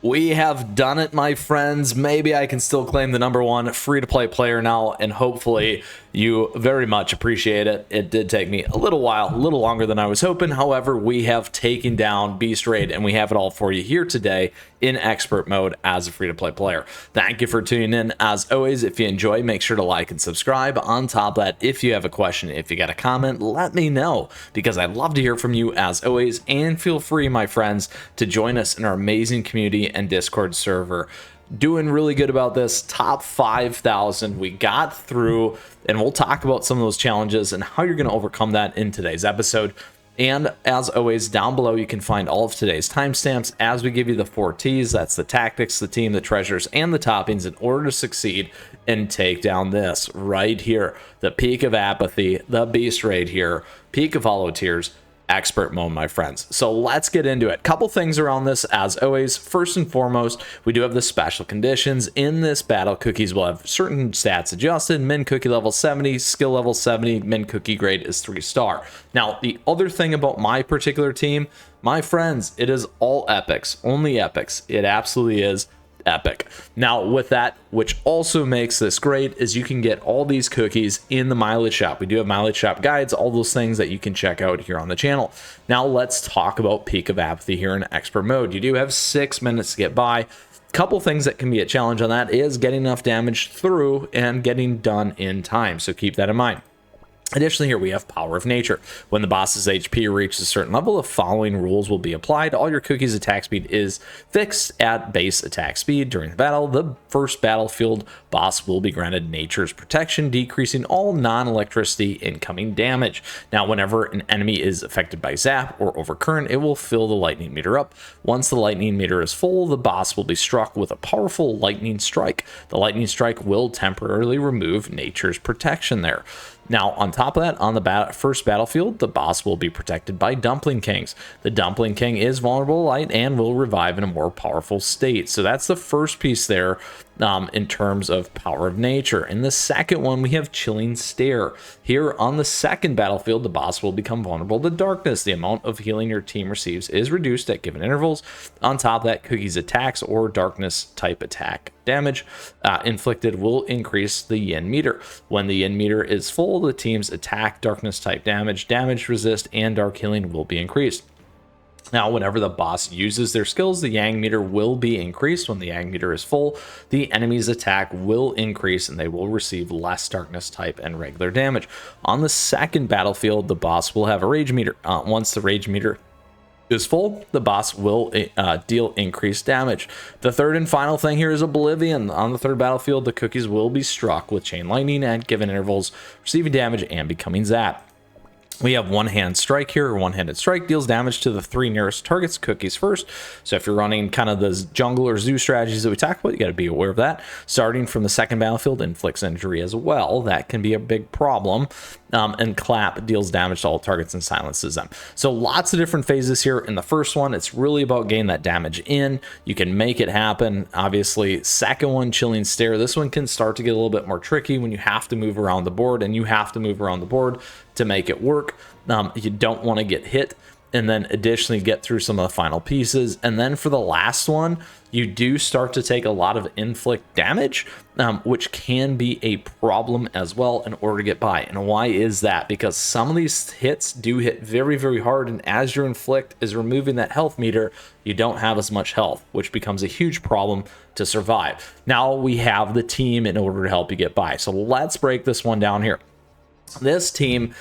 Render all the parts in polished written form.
We have done it, my friends. Maybe I can still claim the #1 free-to-play player now, and hopefully you very much appreciate it. It did take me a little while, a little longer than I was hoping. However, we have taken down Beast Raid, and we have it all for you here today in expert mode as a free-to-play player. Thank you for tuning in. As always, if you enjoy, make sure to like and subscribe. On top of that, if you have a question, if you got a comment, let me know, because I'd love to hear from you as always. And feel free, my friends, to join us in our amazing community and Discord server. Doing really good about this. Top 5,000 we got through, and we'll talk about some of those challenges and how you're going to overcome that in today's episode. And as always, down below you can find all of today's timestamps as we give you the 4 T's. That's the tactics, the team, the treasures, and the toppings in order to succeed and take down this right here, the peak of apathy, the Beast Raid here, peak of hollow tears, expert mode, my friends. So let's get into it. Couple things around this as always. First and foremost, we do have the special conditions. In this battle, cookies will have certain stats adjusted. Min cookie level 70, skill level 70, min cookie grade is 3-star. Now, the other thing about my particular team, my friends, it is all epics, only epics. It absolutely is epic. Now with that, which also makes this great, is you can get all these cookies in the mileage shop. We do have mileage shop guides, all those things that you can check out here on the channel. Now let's talk about peak of apathy here in expert mode. You do have 6 minutes to get by. Couple things that can be a challenge on that is getting enough damage through and getting done in time, so keep that in mind. Additionally, here we have Power of Nature. When the boss's HP reaches a certain level, the following rules will be applied. All your cookies' attack speed is fixed at base attack speed. During the battle, the first battlefield boss will be granted Nature's Protection, decreasing all non-electricity incoming damage. Now, whenever an enemy is affected by zap or overcurrent, it will fill the lightning meter up. Once the lightning meter is full, the boss will be struck with a powerful lightning strike. The lightning strike will temporarily remove Nature's Protection there. Now, on top of that, on the first battlefield, the boss will be protected by Dumpling Kings. The Dumpling King is vulnerable to light and will revive in a more powerful state. So that's the first piece there in terms of Power of Nature. In the second one, we have Chilling Stare. Here on the second battlefield, the boss will become vulnerable to darkness. The amount of healing your team receives is reduced at given intervals. On top of that, cookies attacks or darkness type attack damage inflicted will increase the yin meter. When the yin meter is full, the team's attack, darkness type damage, damage resist, and dark healing will be increased. Now, whenever the boss uses their skills, the yang meter will be increased. When the yang meter is full, the enemy's attack will increase and they will receive less darkness type and regular damage. On the second battlefield, the boss will have a rage meter. Once the rage meter is full, the boss will deal increased damage. The third and final thing here is Oblivion. On the third battlefield, the cookies will be struck with chain lightning at given intervals, receiving damage and becoming zapped. We have one-hand strike here, or one-handed strike deals damage to the 3 nearest targets, cookies first. So if you're running kind of the jungle or zoo strategies that we talked about, you got to be aware of that. Starting from the second battlefield, inflicts injury as well. That can be a big problem. And clap deals damage to all targets and silences them. So lots of different phases here. In the first one, it's really about getting that damage in. You can make it happen. Obviously, second one, Chilling Stare. This one can start to get a little bit more tricky when you have to move around the board, and you have to move around the board to make it work. You don't want to get hit, and then additionally get through some of the final pieces. And then for the last one, you do start to take a lot of inflict damage, which can be a problem as well in order to get by. And why is that? Because some of these hits do hit very, very hard, and as your inflict is removing that health meter, you don't have as much health, which becomes a huge problem to survive. Now we have the team in order to help you get by. So let's break this one down here. This team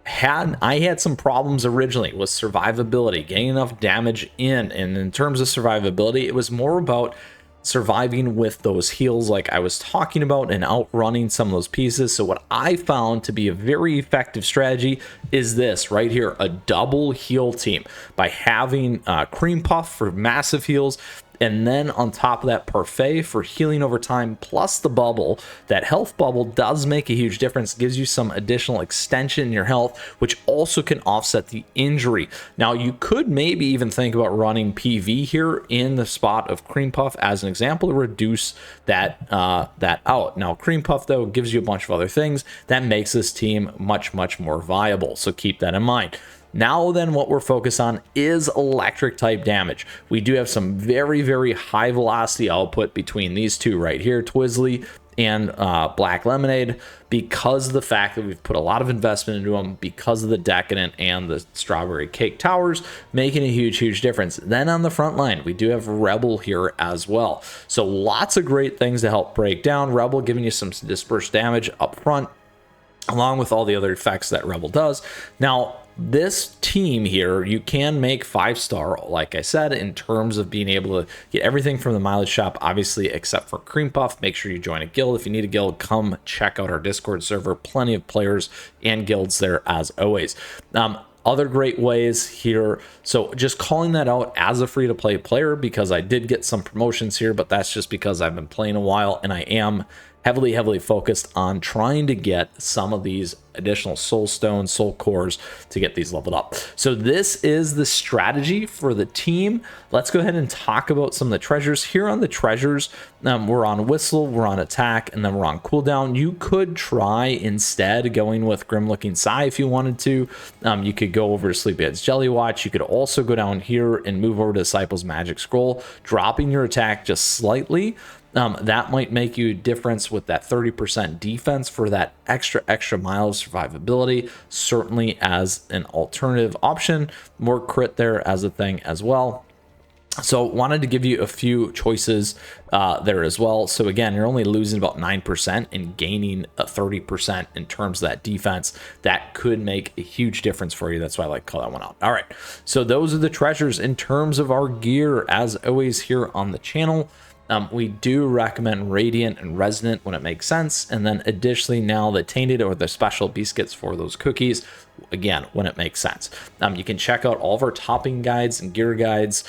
I had some problems originally with survivability, getting enough damage in. And in terms of survivability, it was more about surviving with those heals like I was talking about and outrunning some of those pieces. So what I found to be a very effective strategy is this right here, a double heal team, by having Cream Puff for massive heals, and then on top of that, Parfait for healing over time, plus the bubble. That health bubble does make a huge difference, gives you some additional extension in your health, which also can offset the injury. Now, you could maybe even think about running PV here in the spot of Cream Puff as an example to reduce that out. Now, Cream Puff, though, gives you a bunch of other things that makes this team much, much more viable, so keep that in mind. Now then, what we're focused on is electric type damage. We do have some very, very high velocity output between these two right here, Twizzle and Black Lemonade, because of the fact that we've put a lot of investment into them, because of the Decadent and the Strawberry Cake Towers, making a huge difference. Then on the front line, we do have Rebel here as well. So lots of great things to help break down. Rebel giving you some dispersed damage up front, along with all the other effects that Rebel does. Now, this team here, you can make 5-star, like I said, in terms of being able to get everything from the mileage shop, obviously, except for Cream Puff. Make sure you join a guild. If you need a guild, come check out our Discord server. Plenty of players and guilds there, as always. Other great ways here, so just calling that out as a free-to-play player, because I did get some promotions here, but that's just because I've been playing a while and I am heavily focused on trying to get some of these additional soul stones, soul cores, to get these leveled up. So this is the strategy for the team. Let's go ahead and talk about some of the treasures. Here on the treasures, we're on Whistle, we're on Attack, and then we're on Cooldown. You could try instead going with Grim Looking Sigh if you wanted to. You could go over to Sleepyhead's Jelly Watch. You could also go down here and move over to Disciple's Magic Scroll, dropping your attack just slightly. That might make you a difference with that 30% defense for that extra mile of survivability, certainly as an alternative option. More crit there as a thing as well. So wanted to give you a few choices there as well. So again, you're only losing about 9% and gaining a 30% in terms of that defense. That could make a huge difference for you. That's why I like to call that one out. All right, so those are the treasures. In terms of our gear, as always here on the channel, we do recommend Radiant and Resonant when it makes sense, and then additionally now the Tainted or the special biscuits for those cookies, again, when it makes sense. You can check out all of our topping guides and gear guides,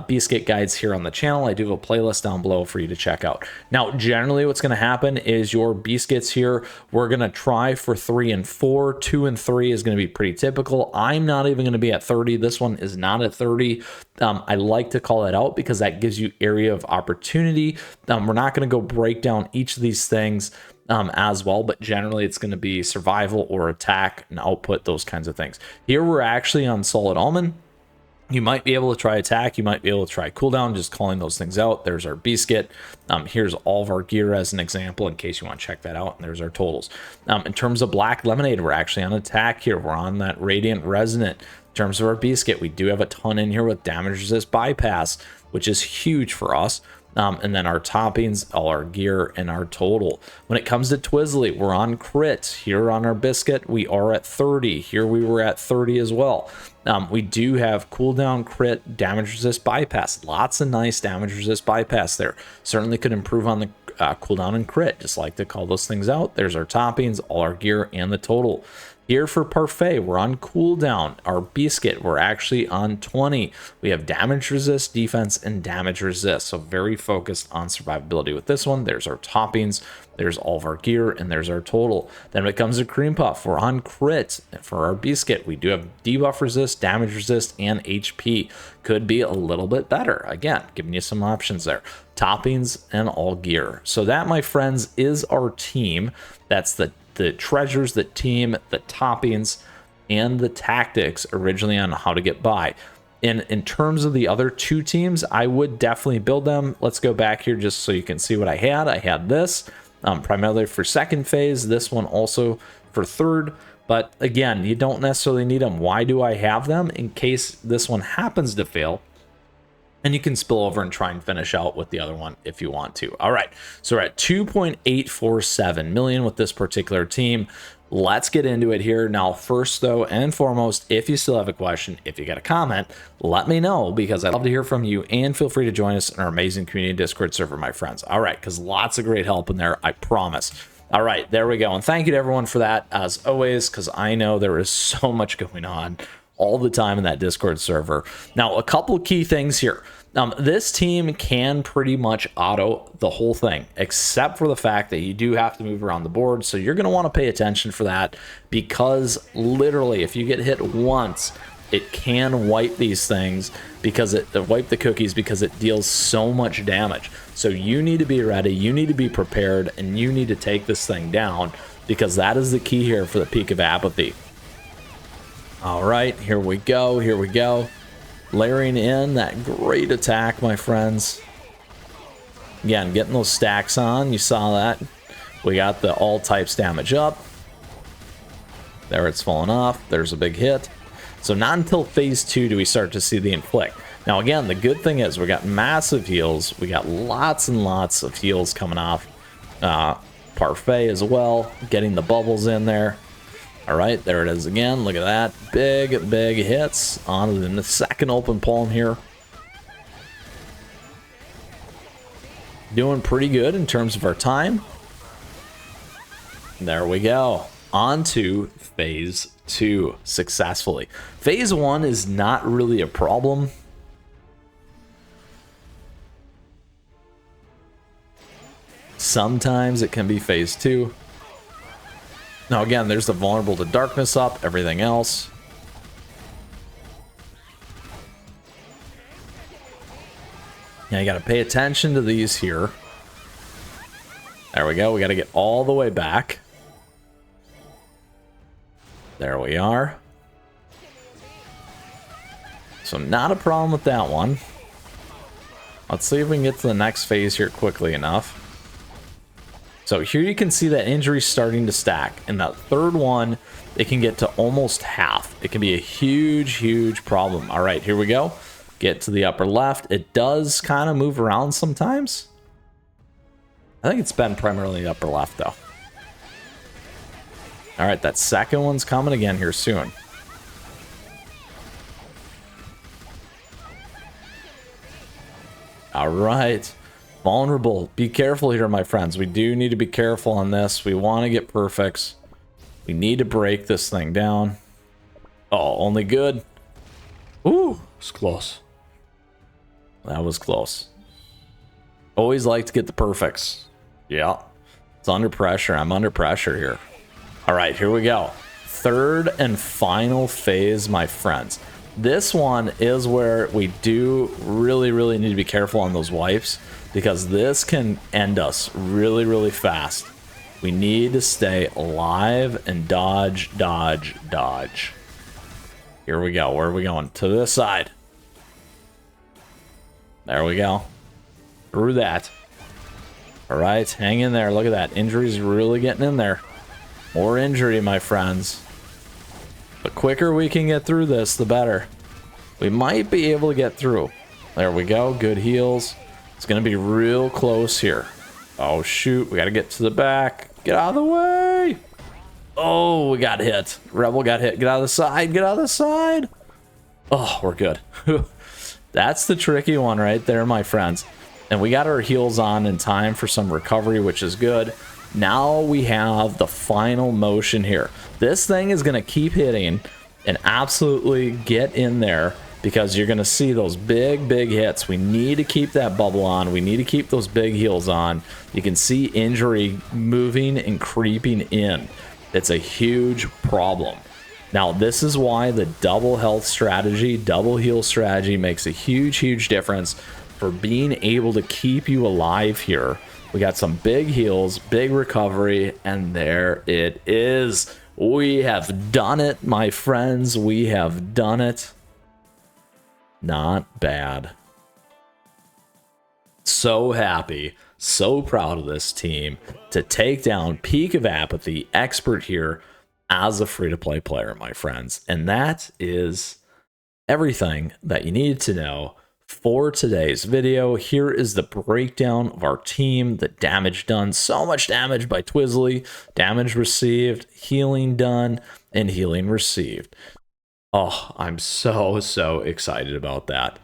biscuit guides here on the channel. I do have a playlist down below for you to check out. Now, generally what's going to happen is your biscuits here, we're going to try for 3 and 4. 2 and 3 is going to be pretty typical. I'm not even going to be at 30. This one is not at 30. I like to call it out because that gives you area of opportunity. We're not going to go break down each of these things as well, but generally it's going to be survival or attack and output, those kinds of things. Here we're actually on Solid Almond. You might be able to try attack, you might be able to try cooldown, just calling those things out. There's our biscuit. Here's all of our gear as an example in case you want to check that out, and there's our totals. In terms of Black Lemonade, we're actually on attack here. We're on that Radiant Resonant. In terms of our biscuit, we do have a ton in here with damage resist bypass, which is huge for us. And then our toppings, all our gear, and our total. When it comes to Twizzle, we're on crit. Here on our biscuit, we are at 30. Here we were at 30 as well. We do have cooldown, crit, damage resist bypass. Lots of nice damage resist bypass there. Certainly could improve on the cooldown and crit. Just like to call those things out. There's our toppings, all our gear, and the total. Here for Parfait, we're on cooldown. Our biscuit, we're actually on 20. We have damage resist, defense, and damage resist. So very focused on survivability with this one. There's our toppings, there's all of our gear, and there's our total. Then when it comes to Cream Puff, we're on crit. For our biscuit, we do have debuff resist, damage resist, and HP. Could be a little bit better. Again, giving you some options there. Toppings and all gear. So that, my friends, is our team. That's the treasures, the team, the toppings, and the tactics originally on how to get by. In terms of the other two teams, I would definitely build them. Let's go back here just so you can see what I had. I had this primarily for second phase, this one also for third. But again, you don't necessarily need them. Why do I have them? In case this one happens to fail, and you can spill over and try and finish out with the other one if you want to. All right, so we're at 2.847 million with this particular team. Let's get into it here. Now, first though, and foremost, if you still have a question, if you got a comment, let me know, because I'd love to hear from you, and feel free to join us in our amazing community Discord server, my friends. All right, because lots of great help in there, I promise. All right, there we go. And thank you to everyone for that, as always, because I know there is so much going on all the time in that Discord server. Now, a couple of key things here. This team can pretty much auto the whole thing, except for the fact that you do have to move around the board. So you're going to want to pay attention for that, because literally if you get hit once, it can wipe these things, because it wipe the cookies, because it deals so much damage. So you need to be ready, you need to be prepared, and you need to take this thing down, because that is the key here for the Peak of Apathy. All right, here we go. Here we go. Layering in that great attack, my friends. Again, getting those stacks on. You saw that. We got the all types damage up. There, it's fallen off. There's a big hit. So not until phase 2 do we start to see the inflict. Now again, the good thing is we got massive heals. We got lots and lots of heals coming off. Parfait as well, getting the bubbles in there. All right, there it is again. Look at that. Big, big hits on the second open palm here. Doing pretty good in terms of our time. There we go. On to phase 2 successfully. Phase 1 is not really a problem. Sometimes it can be phase 2. Now again, there's the vulnerable to darkness up, everything else. Now you got to pay attention to these here. There we go. We got to get all the way back. There we are. So not a problem with that one. Let's see if we can get to the next phase here quickly enough. So here you can see that injury starting to stack. And that third one, it can get to almost half. It can be a huge, huge problem. All right, here we go. Get to the upper left. It does kind of move around sometimes. I think it's been primarily upper left though. All right, that second one's coming again here soon. All right. Vulnerable. Be careful here, my friends. We do need to be careful on this. We want to get perfects. We need to break this thing down. Oh, only good. Ooh, it's close. That was close. Always like to get the perfects. Yeah. It's under pressure. I'm under pressure here. All right, here we go. Third and final phase, my friends. This one is where we do really need to be careful on those wipes, because this can end us really fast. We need to stay alive and dodge. Here we go. Where are we going? To this side. There we go. Through that. All right, hang in there. Look at that. Injury's really getting in there. More injury, my friends. The quicker we can get through this, the better. We might be able to get through. There we go. Good heals. It's going to be real close here. Oh, shoot. We got to get to the back. Get out of the way. Oh, we got hit. Rebel got hit. Get out of the side. Get out of the side. Oh, we're good. That's the tricky one right there, my friends. And we got our heals on in time for some recovery, which is good. Now we have the final motion here. This thing is going to keep hitting and absolutely get in there, because you're going to see those big hits. We need to keep that bubble on. We need to keep those big heals on. You can see injury moving and creeping in. It's a huge problem. Now, this is why the double health strategy, double heal strategy makes a huge difference for being able to keep you alive here. We got some big heals, big recovery, and there it is. We have done it, my friends. We have done it. Not bad. So happy, so proud of this team to take down Peak of Apathy, expert here, as a free-to-play player, my friends. And that is everything that you need to know for today's video. Here is the breakdown of our team, the damage done. So much damage by Twizzle, damage received, healing done, and healing received. Oh, I'm so excited about that.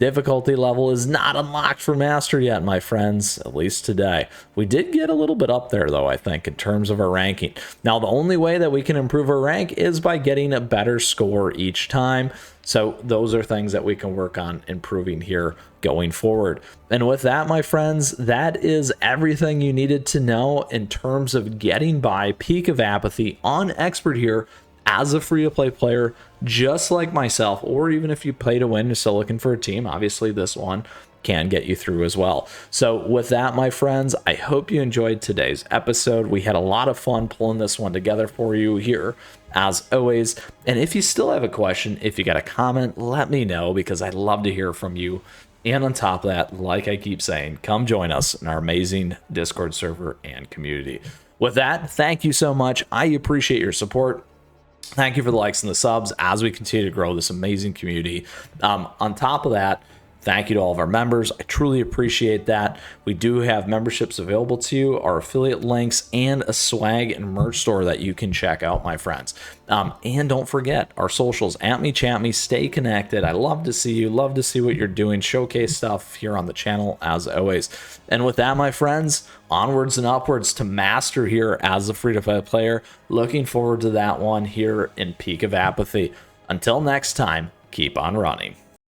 Difficulty level is not unlocked for Master yet, my friends, at least today. We did get a little bit up there, though, I think, in terms of our ranking. Now, the only way that we can improve our rank is by getting a better score each time. So those are things that we can work on improving here going forward. And with that, my friends, that is everything you needed to know in terms of getting by Peak of Apathy on Expert here as a free-to-play player, just like myself, or even if you play to win, you're still looking for a team, obviously this one. can get you through as well. So with that, my friends, I hope you enjoyed today's episode. We had a lot of fun pulling this one together for you here, as always. And if you still have a question, if you got a comment, let me know, because I'd love to hear from you. And on top of that, like I keep saying, come join us in our amazing Discord server and community. With that, thank you so much. I appreciate your support. Thank you for the likes and the subs as we continue to grow this amazing community. On top of that, thank you to all of our members. I truly appreciate that. We do have memberships available to you, our affiliate links, and a swag and merch store that you can check out, my friends. And don't forget our socials, at me, chat me, stay connected. I love to see you, love to see what you're doing, showcase stuff here on the channel as always. And with that, my friends, onwards and upwards to master here as a free-to-play player. Looking forward to that one here in Peak of Apathy. Until next time, keep on running.